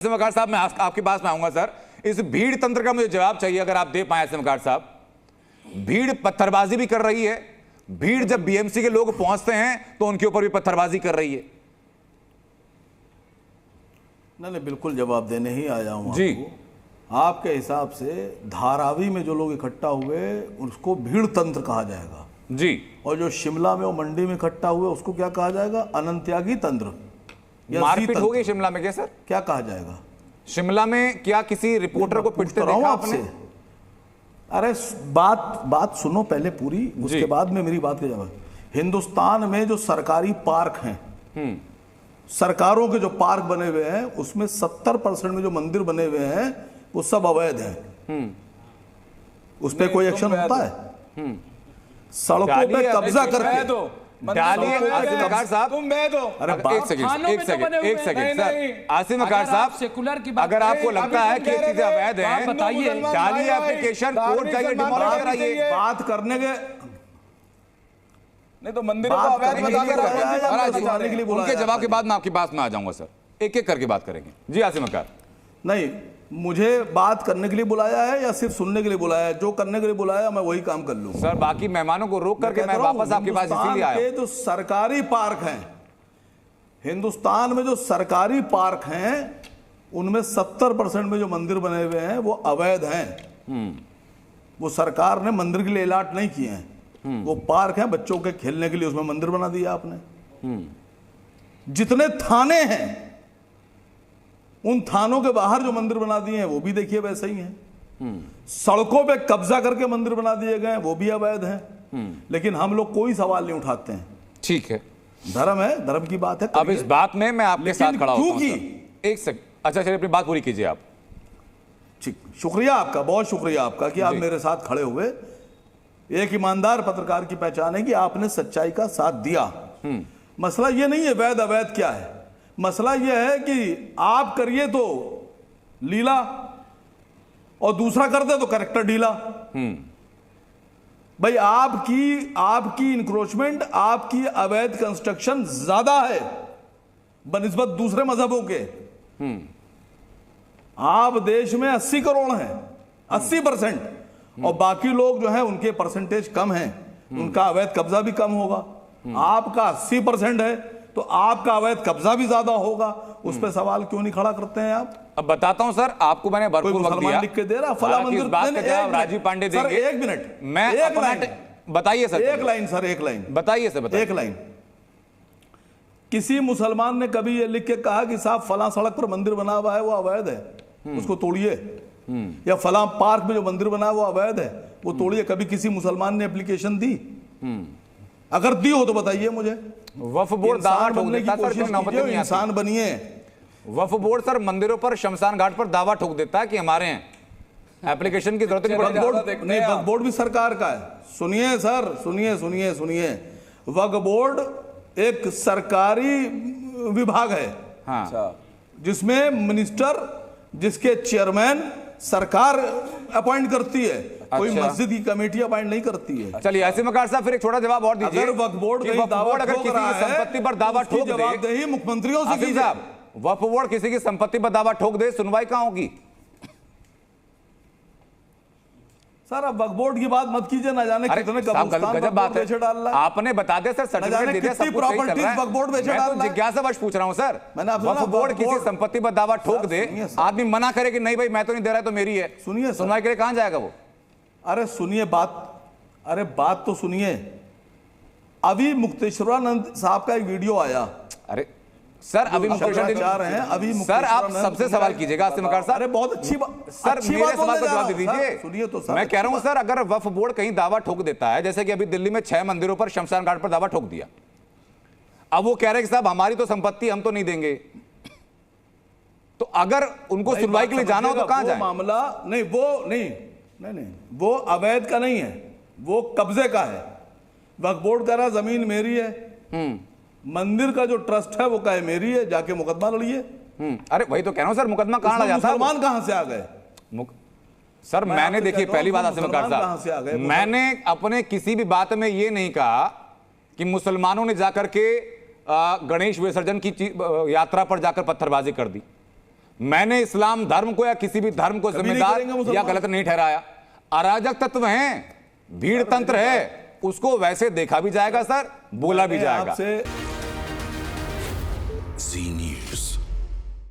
वकार साहब, मैं आपके पास में आऊंगा सर। इस भीड़ तंत्र का मुझे जवाब चाहिए, अगर आप दे पाए वकार साहब। भीड़ पत्थरबाजी भी कर रही है, भीड़ जब बीएमसी के लोग पहुंचते हैं तो उनके ऊपर भी पत्थरबाजी कर रही है। नहीं, बिल्कुल जवाब देने ही आया हूं जी। आपके हिसाब से धारावी में जो लोग इकट्ठा हुए उसको भीड़ तंत्र कहा जाएगा जी, और जो शिमला में और मंडी में इकट्ठा हुए उसको क्या कहा जाएगा? अनंत्यागी तंत्र। मारपीट हो गई शिमला में क्या सर? क्या कहा जाएगा? शिमला में क्या किसी रिपोर्टर को पिटते देखा आपने? अरे बात सुनो पहले पूरी, उसके बाद में मेरी बात का जवाब। हिंदुस्तान में जो सरकारी पार्क हैं, सरकारों के जो पार्क बने हुए हैं उसमें 70% में जो मंदिर बने हुए हैं वो सब अवैध हैं। उस पर कोई एक्शन होता है? सड़कों पे कब्जा करके डालिए आसिम वकार साहब, तुम बह दो। अरे एक सेकंड सर, आसिम वकार साहब, सेकुलर की बात, अगर आपको लगता है कि चीजें अवैध हैं, बताइए, डालिए एप्लीकेशन, कोर्ट जाइए, डिमोलिश कराइए। बात करने के नहीं तो मंदिरों को अवैध बताने के लिए उनके जवाब के बाद मैं आपकी बात में आ जाऊंगा सर, एक एक करके बात करेंगे। जी आसिम वकार। नहीं, मुझे बात करने के लिए बुलाया है या सिर्फ सुनने के लिए बुलाया है? जो करने के लिए बुलाया मैं वही काम कर लूंगा सर। बाकी मेहमानों को रोक करके मैं वापस आपके पास इसीलिए आया हूं। जो सरकारी पार्क हैं हिंदुस्तान में, जो सरकारी पार्क हैं उनमें 70% में जो मंदिर बने हुए हैं वो अवैध हैं। वो सरकार ने मंदिर के लिए अलाट नहीं किए हैं, वो पार्क हैं बच्चों के खेलने के लिए, उसमें मंदिर बना दिया आपने। जितने थाने हैं उन थानों के बाहर जो मंदिर बना दिए हैं वो भी देखिए वैसे ही हैं। सड़कों पे कब्जा करके मंदिर बना दिए गए वो भी अवैध हैं। लेकिन हम लोग कोई सवाल नहीं उठाते हैं। ठीक है, धर्म है, धर्म की बात है। अब इस बात में मैं आपके साथ खड़ा हूं। क्योंकि एक सेकंड, अच्छा चलिए अपनी बात पूरी कीजिए आप। ठीक, शुक्रिया आपका, बहुत शुक्रिया आपका कि आप मेरे साथ खड़े हुए। एक ईमानदार पत्रकार की पहचान है कि आपने सच्चाई का साथ दिया। मसला ये नहीं है वैध अवैध क्या है, मसला यह है कि आप करिए तो लीला और दूसरा कर दे तो करेक्टर ढीला। भाई आपकी इंक्रोचमेंट, आपकी अवैध कंस्ट्रक्शन ज्यादा है बनिस्बत दूसरे मजहबों के। आप देश में 80 करोड़ हैं, 80%, और बाकी लोग जो हैं उनके परसेंटेज कम हैं, उनका अवैध कब्जा भी कम होगा। आपका 80% है तो आपका अवैध कब्जा भी ज्यादा होगा। उस पर सवाल क्यों नहीं खड़ा करते हैं आप? अब बताता हूं सर, आपको मैंने भरपूर वक्त दिया, लिख के दे रहा फला मंदिर। बात का जवाब राजीव पांडे देंगे। एक मिनट, मैं एक लाइन बताइए सर, एक लाइन सर, एक लाइन बताइए सर, बताइए एक लाइन। किसी मुसलमान ने कभी ये लिख के कहा कि साहब फला सड़क पर मंदिर बना हुआ है वो अवैध है, उसको तोड़िए, या फला पार्क में जो मंदिर बना है वो अवैध है, वो तोड़िए? कभी किसी मुसलमान ने एप्लीकेशन दी? अगर दी हो तो बताइए मुझे। वक्फ बोर्ड दावा ठोक देता है सर, इंसान बनिए। वक्फ बोर्ड सर मंदिरों पर, शमशान घाट पर दावा ठोक देता है कि हमारे हैं, एप्लीकेशन की जरूरत नहीं पड़ती। नहीं, वक्फ बोर्ड भी सरकार का है। सुनिए सर, सुनिए, वक्फ बोर्ड एक सरकारी विभाग है। हाँ, जिसमें मिनिस्टर, जिसके चेयरमैन सरकार अपॉइंट करती है। कोई मस्जिद की कमेटी अपॉइंट नहीं करती है। चलिए आसिम वकार साहब, फिर एक छोटा जवाब और दीजिए। अगर वक्फ बोर्ड अगर किसी की संपत्ति पर दावा ठोक दे, जवाबदेही मुख्यमंत्रियों से कीजिए। साहब, वक्फ बोर्ड किसी की संपत्ति पर दावा ठोक दे, सुनवाई कहां होगी? सर अब वक्फ बोर्ड की बात मत कीजिए, ना जाने कितने गजब बात है। आपने बता दिया सर, सर्टिफिकेट दे दिया, सब कुछ सही चल रहा है। वक्फ बोर्ड बेचे डाल रहा है। जिज्ञासावश पूछ रहा हूं सर, वक्फ बोर्ड किसी संपत्ति पर दावा ठोक दे, आदमी मना करे कि नहीं भाई मैं तो नहीं दे रहा, तो मेरी है, सुनिए सुनवाई के लिए कहां जाएगा वो? अरे सुनिए बात, अरे बात तो सुनिए। अभी मुक्तेश्वरानंद साहब का एक वीडियो आया। अरे सर, अभी सर आप सबसे सवाल कीजिएगा आसिम वकार साहब। अरे बहुत अच्छी बात सर, मेरे सवाल का जवाब दे दीजिए। सुनिए तो सर, मैं कह रहा हूं सर, अगर वक्फ बोर्ड कहीं दावा ठोक देता है, जैसे कि अभी दिल्ली में 6 मंदिरों पर शमशान घाट पर दावा ठोक दिया, अब वो कह रहे हैं कि साहब हमारी तो संपत्ति, हम तो नहीं देंगे, तो अगर उनको सुनवाई के लिए जाना हो तो कहां जाए? मामला नहीं, वो नहीं, वो अवैध का नहीं है, वो कब्जे का है। वक्फ बोर्ड कह रहा जमीन मेरी है, मंदिर का जो ट्रस्ट है वो कहे मेरी है, जाके मुकदमा लड़िए। अरे वही तो कह रहा हूं सर, मुकदमा कहां लड़ा जाता है? मुसलमान कहां से आ गए? सर मैंने, देखिए पहली बात आसिम वकार साहब, मैंने अपने किसी भी बात में ये नहीं कहा कि मुसलमानों ने जाकर के गणेश विसर्जन की यात्रा पर जाकर पत्थरबाजी कर दी। मैंने इस्लाम धर्म को या किसी भी धर्म को कभी नहीं जिम्मेदार करेंगे मुसलमान। या गलत नहीं ठहराया। अराजक तत्व हैं, भीड़ तंत्र है, उसको वैसे देखा भी जाएगा सर, बोला भी जाएगा। आपसे Z News.